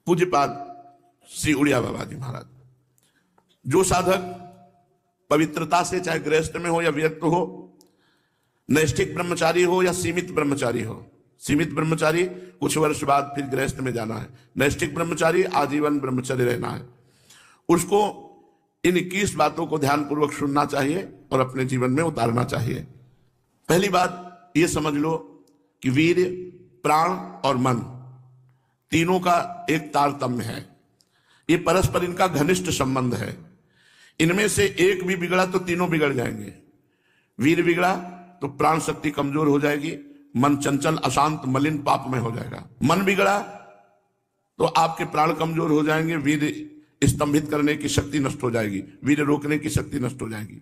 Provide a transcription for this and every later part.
पूज्यपाद श्री उड़िया बाबा जी महाराज। जो साधक पवित्रता से, चाहे गृहस्थ में हो या विरक्त हो, नैष्ठिक ब्रह्मचारी हो या सीमित ब्रह्मचारी हो, सीमित ब्रह्मचारी कुछ वर्ष बाद फिर गृहस्थ में जाना है, नैष्ठिक ब्रह्मचारी आजीवन ब्रह्मचर्य रहना है, उसको इन 21 बातों को ध्यानपूर्वक सुनना चाहिए और अपने जीवन में उतारना चाहिए। पहली बात ये समझ लो कि वीर्य, प्राण और मन तीनों का एक तारतम्य है। ये परस्पर इनका घनिष्ठ संबंध है। इनमें से एक भी बिगड़ा तो तीनों बिगड़ जाएंगे। वीर्य बिगड़ा तो प्राण शक्ति कमजोर हो जाएगी, मन चंचल, अशांत, मलिन, पाप में हो जाएगा। मन बिगड़ा तो आपके प्राण कमजोर हो जाएंगे, वीर्य स्तंभित करने की शक्ति नष्ट हो जाएगी, वीर्य रोकने की शक्ति नष्ट हो जाएगी।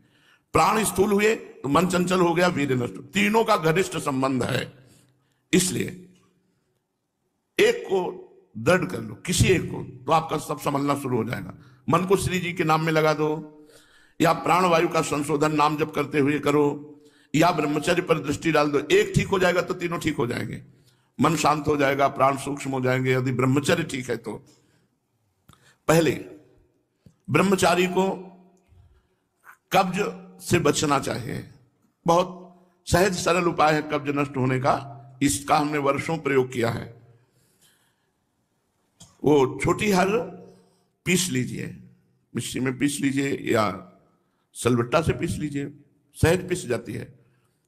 प्राण स्थूल हुए तो मन चंचल हो गया, वीर्य नष्ट। तीनों का घनिष्ठ संबंध है। इसलिए एक को दृढ़ कर लो, किसी एक को, तो आपका सब संभलना शुरू हो जाएगा। मन को श्री जी के नाम में लगा दो, या प्राणवायु का संशोधन नाम जप करते हुए करो, या ब्रह्मचर्य पर दृष्टि डाल दो। एक ठीक हो जाएगा तो तीनों ठीक हो जाएंगे। मन शांत हो जाएगा, प्राण सूक्ष्म हो जाएंगे, यदि ब्रह्मचर्य ठीक है तो। पहले ब्रह्मचारी को कब्ज से बचना चाहिए। बहुत सहज सरल उपाय है कब्ज नष्ट होने का, इसका हमने वर्षों प्रयोग किया है। वो छोटी हर पीस लीजिए, मिक्सी में पीस लीजिए या सलबट्टा से पीस लीजिए, सहज पीस जाती है।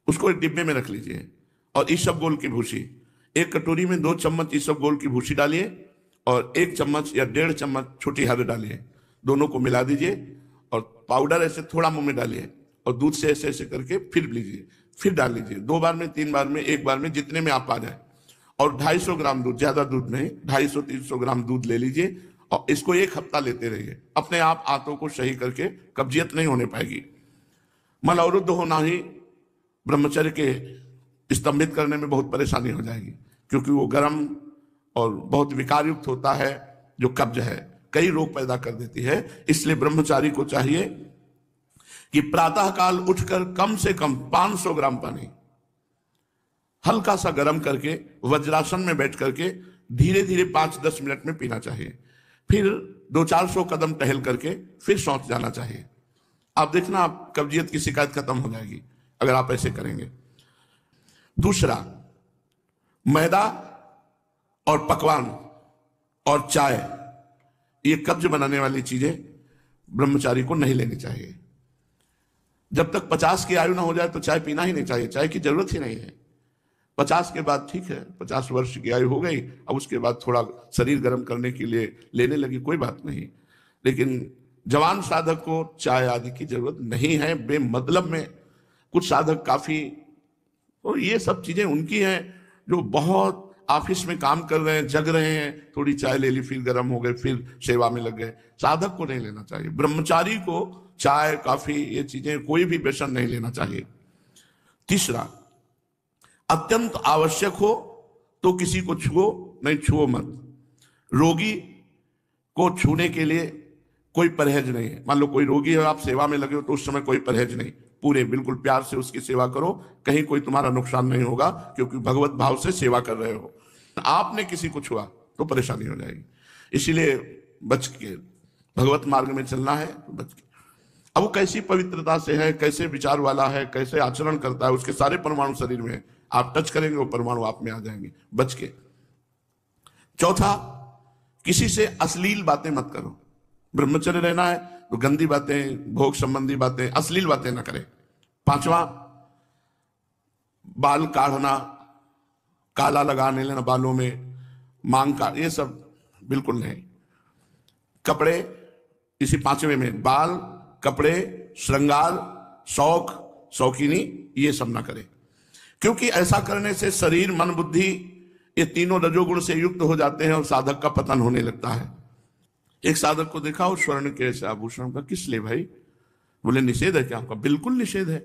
उसको एक डिब्बे में रख लीजिए और ईसबगोल की भूसी, एक कटोरी में 2 चम्मच ईसबगोल की भूसी डालिए और 1 चम्मच या 1.5 चम्मच छोटी हर डालिए। दोनों को मिला दीजिए और पाउडर ऐसे थोड़ा मुंह में डालिए और दूध से ऐसे ऐसे करके फिर लीजिए, फिर डाल लीजिए। 2 बार में, 3 बार में, 1 बार में, जितने में आप आ जाए। और 250 ग्राम दूध, ज्यादा दूध नहीं, 250-300 ग्राम दूध ले लीजिए और इसको 1 हफ्ता लेते रहिए। अपने आप आंतों को सही करके कब्जियत नहीं होने पाएगी। मल अवरुद्ध होना ही ब्रह्मचर्य के स्तंभित करने में बहुत परेशानी हो जाएगी, क्योंकि वो गर्म और बहुत विकार युक्त होता है। जो कब्ज है कई रोग पैदा कर देती है। इसलिए ब्रह्मचारी को चाहिए कि प्रातः काल उठकर कम से कम 500 ग्राम पानी हल्का सा गर्म करके वज्रासन में बैठ करके धीरे धीरे 5-10 मिनट में पीना चाहिए। फिर 200-400 कदम टहल करके फिर शौच जाना चाहिए। आप देखना, आप कब्जियत की शिकायत खत्म हो जाएगी अगर आप ऐसे करेंगे। दूसरा, मैदा और पकवान और चाय, ये कब्ज बनाने वाली चीजें ब्रह्मचारी को नहीं लेनी चाहिए। जब तक 50 की आयु ना हो जाए तो चाय पीना ही नहीं चाहिए, चाय की जरूरत ही नहीं है। 50 के बाद ठीक है, 50 वर्ष की आयु हो गई, अब उसके बाद थोड़ा शरीर गर्म करने के लिए लेने लगी, कोई बात नहीं। लेकिन जवान साधक को चाय आदि की जरूरत नहीं है बेमतलब में। कुछ साधक काफी, और ये सब चीजें उनकी हैं जो बहुत ऑफिस में काम कर रहे हैं, जग रहे हैं, थोड़ी चाय ले ली, फिर गर्म हो गए, फिर सेवा में लग गए। साधक को नहीं लेना चाहिए। ब्रह्मचारी को चाय, कॉफी, ये चीजें, कोई भी व्यसन नहीं लेना चाहिए। तीसरा, अत्यंत आवश्यक हो तो किसी को छुओ, नहीं छुओ मत। रोगी को छूने के लिए कोई परहेज नहीं है। मान लो कोई रोगी है, आप सेवा में लगे हो, तो उस समय कोई परहेज नहीं, पूरे बिल्कुल प्यार से उसकी सेवा करो, कहीं कोई तुम्हारा नुकसान नहीं होगा, क्योंकि भगवत भाव से सेवा कर रहे हो। आपने किसी को छुआ तो परेशानी हो जाएगी। इसीलिए बच के भगवत मार्ग में चलना है, तो बच के। अब वो कैसी पवित्रता से है, कैसे विचार वाला है, कैसे आचरण करता है, उसके सारे परमाणु शरीर में, आप टच करेंगे वो परमाणु आप में आ जाएंगे, बच के। चौथा, किसी से अश्लील बातें मत करो। ब्रह्मचर्य रहना है तो गंदी बातें, भोग संबंधी बातें, अश्लील बातें ना करें। 5वां, बाल काढ़ना, काला लगाने लेना बालों में, मांग का, ये सब बिल्कुल नहीं। कपड़े, इसी 5वें में बाल, कपड़े, श्रृंगार, शौक, शौकीनी, ये सब ना करें, क्योंकि ऐसा करने से शरीर, मन, बुद्धि, ये तीनों रजोगुण से युक्त हो जाते हैं और साधक का पतन होने लगता है। एक साधक को देखा, और स्वर्ण के ऐसे आभूषण का, किस लिए भाई? बोले निषेध है क्या आपका? बिल्कुल निषेध है।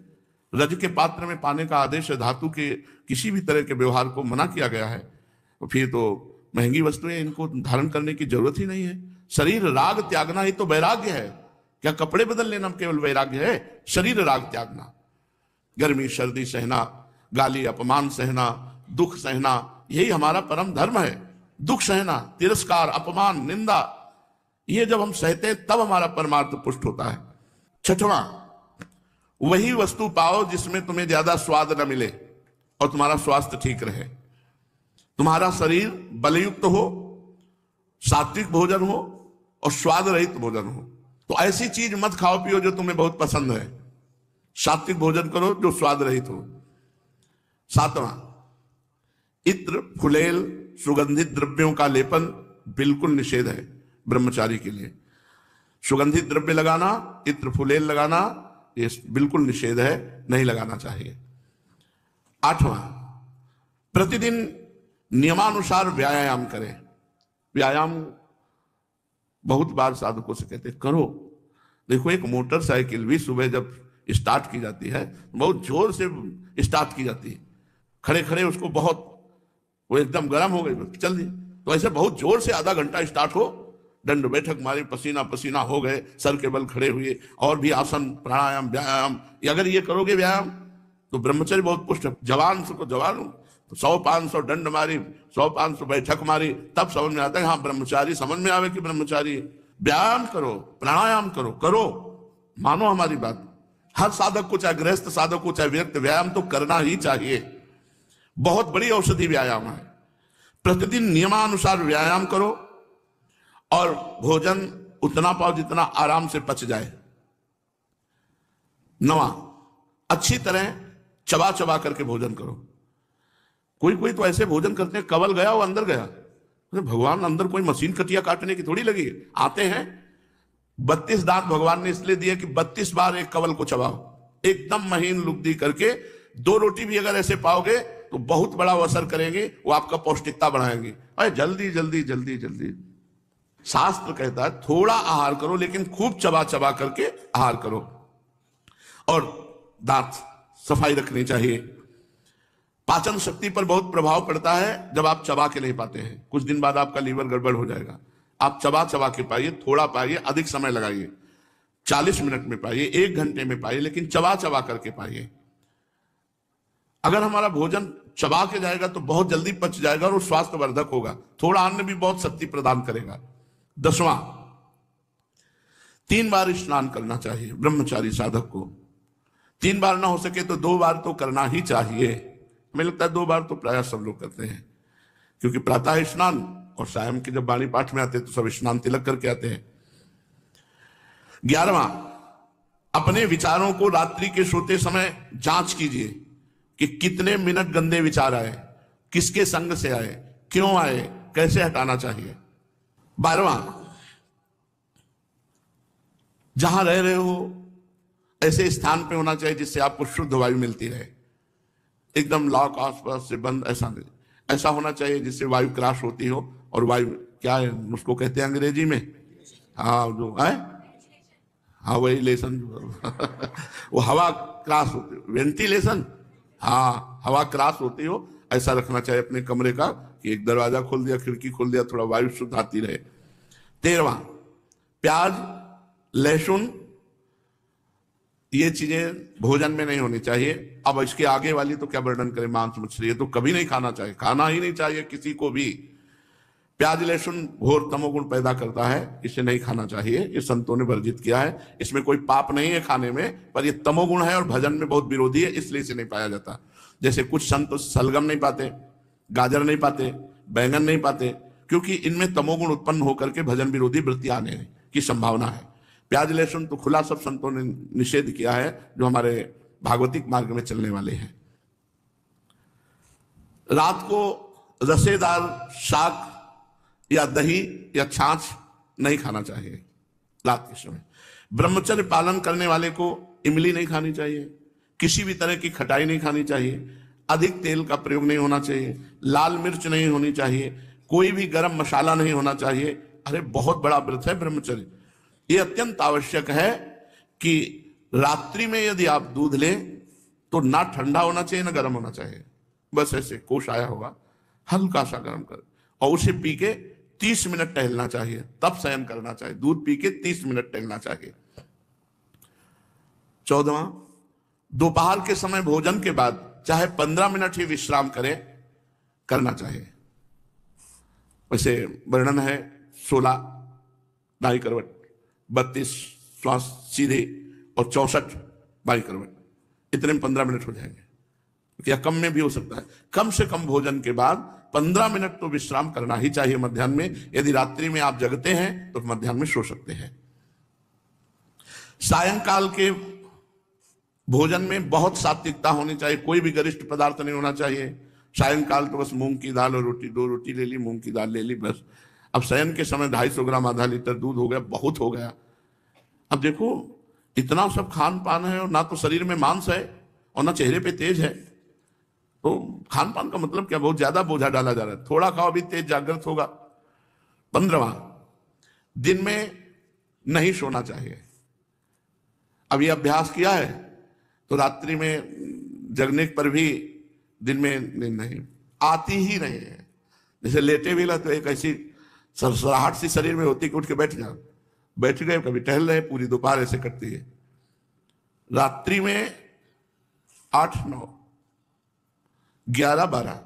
रज के पात्र में पाने का आदेश है, धातु के किसी भी तरह के व्यवहार को मना किया गया है। तो फिर तो महंगी वस्तुएं, इनको धारण करने की जरूरत ही नहीं है। शरीर राग त्यागना ही तो वैराग्य है। क्या कपड़े बदल लेना केवल वैराग्य है? शरीर राग त्यागना, गर्मी सर्दी सहना, गाली अपमान सहना, दुख सहना, यही हमारा परम धर्म है। दुख सहना, तिरस्कार, अपमान, निंदा, ये जब हम सहते हैं तब हमारा परमार्थ पुष्ट होता है। छठवां, वही वस्तु पाओ जिसमें तुम्हें ज्यादा स्वाद न मिले और तुम्हारा स्वास्थ्य ठीक रहे। तुम्हारा शरीर बलयुक्त हो, सात्विक भोजन हो और स्वाद रहित भोजन हो। तो ऐसी चीज मत खाओ पियो जो तुम्हें बहुत पसंद है। सात्विक भोजन करो जो स्वाद रहित हो। सातवां, इत्र, फुलेल, सुगंधित द्रव्यों का लेपन बिल्कुल निषेध है ब्रह्मचारी के लिए। सुगंधित द्रव्य लगाना, इत्र फुलेल लगाना, ये बिल्कुल निषेध है, नहीं लगाना चाहिए। आठवां, प्रतिदिन नियमानुसार व्यायाम करें। व्यायाम बहुत बार साधकों से कहते करो। देखो, एक मोटरसाइकिल भी सुबह जब स्टार्ट की जाती है बहुत जोर से स्टार्ट की जाती है, खड़े खड़े उसको बहुत, वो एकदम गर्म हो गई चल दी, तो ऐसे बहुत जोर से आधा घंटा स्टार्ट हो, दंड बैठक मारी, पसीना पसीना हो गए, सर के बल खड़े हुए, और भी आसन, प्राणायाम, व्यायाम, अगर ये करोगे व्यायाम तो ब्रह्मचर्य बहुत पुष्ट है। जवान को जवान 100-500 दंड मारी, 100-500 बैठक मारी, तब समझ में आता है हाँ ब्रह्मचारी, समझ में आवे कि ब्रह्मचारी। व्यायाम करो, प्राणायाम करो, करो, मानो हमारी बात। हर साधक को, चाहे गृहस्थ साधक को, चाहे व्यक्ति, व्यायाम तो करना ही चाहिए। बहुत बड़ी औषधि व्यायाम है। प्रतिदिन नियमानुसार व्यायाम करो और भोजन उतना पाओ जितना आराम से पच जाए। 9, अच्छी तरह चबा चबा करके भोजन करो। कोई कोई तो ऐसे भोजन करते हैं कवल गया वो अंदर गया। भगवान अंदर कोई मशीन कटिया काटने की थोड़ी लगी, आते हैं 32 दांत भगवान ने इसलिए दिए कि 32 बार एक कवल को चबाओ, एकदम महीन लुगदी करके। 2 रोटी भी अगर ऐसे पाओगे तो बहुत बड़ा असर करेंगे, वो आपका पौष्टिकता बढ़ाएंगे। अरे जल्दी जल्दी जल्दी जल्दी, शास्त्र कहता है थोड़ा आहार करो लेकिन खूब चबा चबा करके आहार करो। और दांत सफाई रखनी चाहिए। पाचन शक्ति पर बहुत प्रभाव पड़ता है जब आप चबा के नहीं पाते हैं, कुछ दिन बाद आपका लीवर गड़बड़ हो जाएगा। आप चबा चबा के पाइए, थोड़ा पाइए, अधिक समय लगाइए, 40 मिनट में पाइए, 1 घंटे में पाइए, लेकिन चबा चबा करके पाइए। अगर हमारा भोजन चबा के जाएगा तो बहुत जल्दी पच जाएगा और वो स्वास्थ्यवर्धक होगा। थोड़ा अन्न भी बहुत शक्ति प्रदान करेगा। 10वां, 3 बार स्नान करना चाहिए ब्रह्मचारी साधक को। 3 बार ना हो सके तो 2 बार तो करना ही चाहिए। हमें लगता है 2 बार तो प्राय सब लोग करते हैं, क्योंकि प्रातः स्नान और शाम के जब वाणी पाठ में आते हैं तो सब स्नान तिलक करके आते हैं। 11वां, अपने विचारों को रात्रि के सोते समय जांच कीजिए कि कितने मिनट गंदे विचार आए, किसके संग से आए, क्यों आए, कैसे हटाना चाहिए। 12वां, जहां रह रहे हो ऐसे स्थान पे होना चाहिए जिससे आपको शुद्ध वायु मिलती रहे। एकदम लॉक आसपास से बंद ऐसा नहीं, ऐसा होना चाहिए जिससे वायु क्रॉस होती हो। और वायु क्या है उसको कहते हैं अंग्रेजी में, हाँ जो है, हाँ वेंटिलेशन वो हवा क्रॉस होती हो, वेंटिलेशन, हाँ हवा क्रॉस होती हो, ऐसा रखना चाहिए अपने कमरे का कि एक दरवाजा खोल दिया, खिड़की खोल दिया, थोड़ा वायु शुद्ध आती रहे। 13वां, प्याज, लहसुन, ये चीजें भोजन में नहीं होनी चाहिए। अब इसके आगे वाली तो क्या वर्णन करें, मांस मछली, ये तो कभी नहीं खाना चाहिए, खाना ही नहीं चाहिए किसी को भी। प्याज लहसुन घोर तमोगुण पैदा करता है, इसे नहीं खाना चाहिए, ये संतों ने वर्जित किया है। इसमें कोई पाप नहीं है खाने में, पर ये तमोगुण है और भजन में बहुत विरोधी है, इसलिए इसे नहीं पाया जाता। जैसे कुछ संत सलगम नहीं पाते, गाजर नहीं पाते, बैंगन नहीं पाते, क्योंकि इनमें तमोगुण उत्पन्न होकर के भजन विरोधी वृत्ति आने की संभावना है। प्याज लहसुन तो खुला सब संतों ने निषेध किया है, जो हमारे भागवतिक मार्ग में चलने वाले हैं। रात को रसेदार शाक या दही या छाछ नहीं खाना चाहिए रात के समय। ब्रह्मचर्य पालन करने वाले को इमली नहीं खानी चाहिए, किसी भी तरह की खटाई नहीं खानी चाहिए, अधिक तेल का प्रयोग नहीं होना चाहिए, लाल मिर्च नहीं होनी चाहिए, कोई भी गरम मसाला नहीं होना चाहिए। अरे बहुत बड़ा व्रत है ब्रह्मचर्य। ये अत्यंत आवश्यक है कि रात्रि में यदि आप दूध लें तो ना ठंडा होना चाहिए ना गर्म होना चाहिए, बस ऐसे कोश आया होगा, हल्का सा गर्म कर, और उसे पी के 30 मिनट टहलना चाहिए, तब शयन करना चाहिए। दूध पी के 30 मिनट टहलना चाहिए। 14वां, दोपहर के समय भोजन के बाद चाहे 15 मिनट ही विश्राम करें, करना चाहिए। वैसे वर्णन है 16 दाई करवट, 32 श्वास सीधे और 64 बाई करवट, इतने में 15 मिनट हो जाएंगे, या कम में भी हो सकता है। कम से कम भोजन के बाद 15 मिनट तो विश्राम करना ही चाहिए मध्याह्न में। यदि रात्रि में आप जगते हैं तो मध्याह्न में सो सकते हैं। सायंकाल के भोजन में बहुत सात्विकता होनी चाहिए, कोई भी गरिष्ठ पदार्थ नहीं होना चाहिए। सायंकाल तो बस मूंग की दाल और रोटी, 2 रोटी ले ली, मूंग की दाल ले ली बस। अब शयन के समय 250 ग्राम, आधा लीटर दूध हो गया, बहुत हो गया। अब देखो इतना सब खान पान है और ना तो शरीर में मांस है और ना चेहरे पे तेज है, तो खान पान का मतलब क्या, बहुत ज्यादा बोझा डाला जा रहा है। थोड़ा खाओ, अभी तेज जागृत होगा। 15वां, दिन में नहीं सोना चाहिए। अभी अभ्यास किया है तो रात्रि में जगने पर भी दिन में नहीं आती ही नहीं है। जैसे लेटे भी ला तो एक ऐसी सरसराहट सी शरीर में होती कि उठ के बैठ गए, कभी टहल रहे, पूरी दोपहर ऐसे कटती है। रात्रि में 8, 9, 11, 12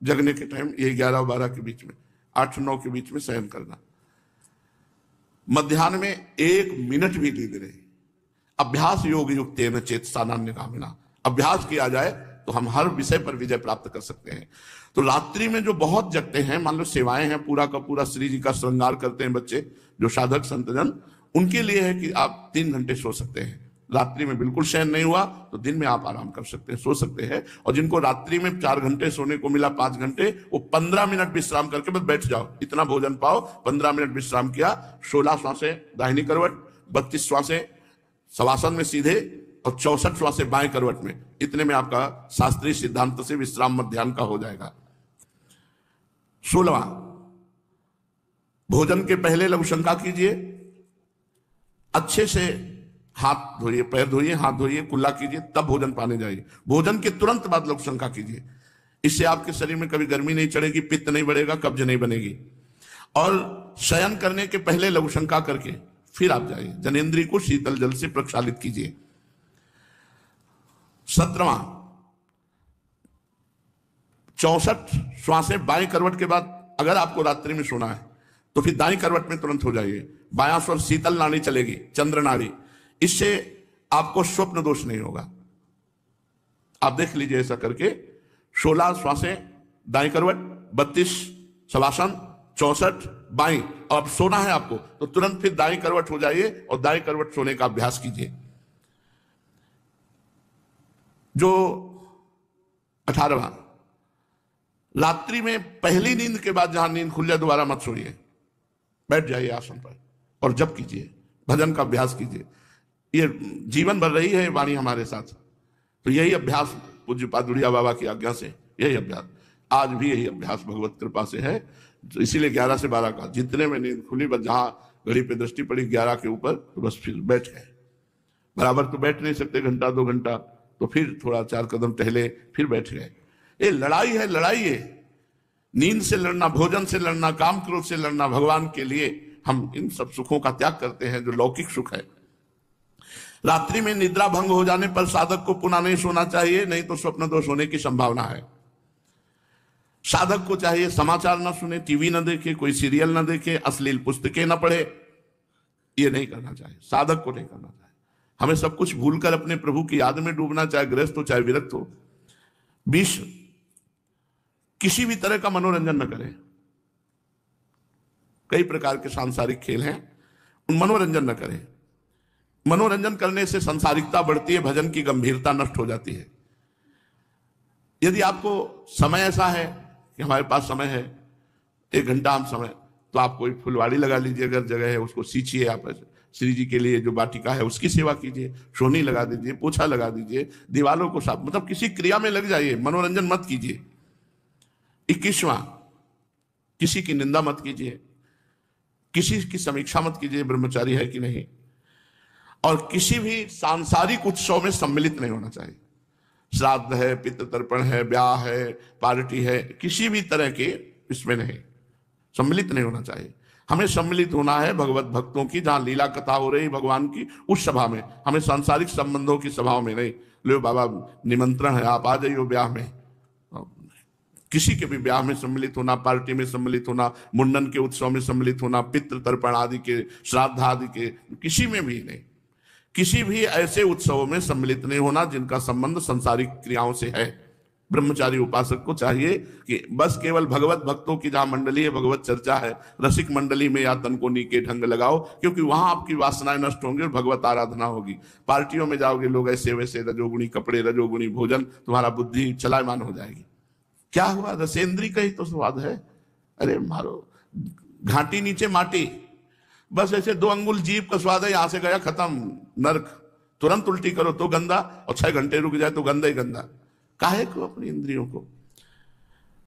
जगने के टाइम, ये 11 और 12 के बीच में, 8, 9 के बीच में शयन करना। मध्याह्न में 1 मिनट भी नींद नहीं। अभ्यास योग युक्तेन चेतसा नान्यगामिना, अभ्यास किया जाए तो हम हर विषय पर विजय प्राप्त कर सकते हैं। तो रात्रि में जो बहुत जगते हैं, मान लो सेवाएं हैं, पूरा का पूरा श्री जी का श्रृंगार करते हैं बच्चे, जो साधक संतजन, उनके लिए है कि आप 3 घंटे सो सकते हैं। रात्रि में बिल्कुल शयन नहीं हुआ तो दिन में आप आराम कर सकते हैं, सो सकते हैं। और जिनको रात्रि में 4 घंटे सोने को मिला, 5 घंटे, वो 15 मिनट विश्राम करके बस बैठ जाओ, इतना भोजन पाओ, 15 मिनट विश्राम किया, 16 श्वासें दाहिनी करवट, 32 श्वासें शवासन में सीधे और 64 श्वासें बाएं करवट में, इतने में आपका शास्त्रीय सिद्धांत से विश्राम मध्याह्न का हो जाएगा। 16वां, भोजन के पहले लघु शंका कीजिए, अच्छे से हाथ धोइए, पैर धोइए, हाथ धोइए, कुल्ला कीजिए, तब भोजन पाने जाइए। भोजन के तुरंत बाद लघु शंका कीजिए, इससे आपके शरीर में कभी गर्मी नहीं चढ़ेगी, पित्त नहीं बढ़ेगा, कब्ज नहीं बनेगी। और शयन करने के पहले लघु शंका करके फिर आप जाइए, जनेंद्रिय को शीतल जल से प्रक्षालित कीजिए। 17वां, 64 श्वासें बाएं करवट के बाद अगर आपको रात्रि में सोना है तो फिर दाईं करवट में तुरंत हो जाइए। बायां स्वर शीतल नाड़ी चलेगी, चंद्र नाड़ी, इससे आपको स्वप्न दोष नहीं होगा। आप देख लीजिए ऐसा करके, 16 श्वासें दाईं करवट, 32 शवासन, 64 बाईं, और अब सोना है आपको तो तुरंत फिर दाईं करवट हो जाइए और दाईं करवट सोने का अभ्यास कीजिए। जो 18वां, रात्रि में पहली नींद के बाद जहां नींद खुल जाए दोबारा मत सोइए, बैठ जाइए आसन पर और जप कीजिए, भजन का अभ्यास कीजिए। ये जीवन भर रही है वाणी हमारे साथ, तो यही अभ्यास पूज्य पादुड़िया बाबा की आज्ञा से, यही अभ्यास आज भी यही अभ्यास भगवत कृपा से है। तो इसीलिए 11 से 12 का, जितने में नींद खुली बस जहां घड़ी पे दृष्टि पड़ी 11 के ऊपर, तो बस फिर बैठ गए। बराबर तो बैठ नहीं सकते, घंटा 2 घंटा, तो फिर थोड़ा 4 कदम टहले, फिर बैठ गए। ये लड़ाई है, लड़ाई है, नींद से लड़ना, भोजन से लड़ना, काम क्रोध से लड़ना। भगवान के लिए हम इन सब सुखों का त्याग करते हैं जो लौकिक सुख है। रात्रि में निद्रा भंग हो जाने पर साधक को पुनः नहीं सोना चाहिए, नहीं तो स्वप्न दोष होने की संभावना है। साधक को चाहिए समाचार न सुने, टीवी न देखे, कोई सीरियल न देखे, अश्लील पुस्तकें न पढ़े, ये नहीं करना चाहिए, साधक को नहीं करना चाहिए। हमें सब कुछ भूलकर अपने प्रभु की याद में डूबना, चाहे गृहस्थ हो चाहे विरक्त हो। 20, किसी भी तरह का मनोरंजन न करें। कई प्रकार के सांसारिक खेल हैं, उन मनोरंजन न करें। मनोरंजन करने से सांसारिकता बढ़ती है, भजन की गंभीरता नष्ट हो जाती है। यदि आपको समय ऐसा है कि हमारे पास समय है 1 घंटा हम समय, तो आप कोई फुलवाड़ी लगा लीजिए, अगर जगह है उसको सींचिए, आप श्री जी के लिए जो वाटिका है उसकी सेवा कीजिए, सोनी लगा दीजिए, पोछा लगा दीजिए, दीवालों को साफ, मतलब किसी क्रिया में लग जाइए, मनोरंजन मत कीजिए। 21वां, किसी की निंदा मत कीजिए, किसी की समीक्षा मत कीजिए, ब्रह्मचारी है कि नहीं, और किसी भी सांसारिक उत्सव में सम्मिलित नहीं होना चाहिए। श्राद्ध है, पितृ तर्पण है, ब्याह है, पार्टी है, किसी भी तरह के इसमें नहीं सम्मिलित नहीं होना चाहिए। हमें सम्मिलित होना है भगवत भक्तों की, जहां लीला कथा हो रही भगवान की, उस सभा में। हमें सांसारिक संबंधों की सभाओं में नहीं। लो बाबा निमंत्रण है, आप आ जाइए ब्याह में, किसी के भी ब्याह में सम्मिलित होना, पार्टी में सम्मिलित होना, मुंडन के उत्सव में सम्मिलित होना, पितृ तर्पण आदि के, श्राद्ध आदि के, किसी में भी नहीं, किसी भी ऐसे उत्सवों में सम्मिलित नहीं होना जिनका संबंध संसारिक क्रियाओं से है। ब्रह्मचारी उपासक को चाहिए कि बस केवल भगवत भक्तों की जहां मंडली है, भगवत चर्चा है, रसिक मंडली में या तन को नीके ढंग लगाओ, क्योंकि वहां आपकी वासनाएं नष्ट होंगी और भगवत आराधना होगी। पार्टियों में जाओगे, लोग ऐसे वैसे, रजोगुणी कपड़े, रजोगुणी भोजन, तुम्हारा बुद्धि चलायमान हो जाएगी। क्या हुआ? रसेंद्री का ही तो स्वाद है। अरे मारो घाटी नीचे माटी, बस ऐसे 2 अंगुल जीभ का स्वाद है, यहां से गया खत्म, नरक। तुरंत उल्टी करो तो गंदा, और 6 घंटे रुक जाए तो गंदा ही गंदा। काहे को अपनी इंद्रियों को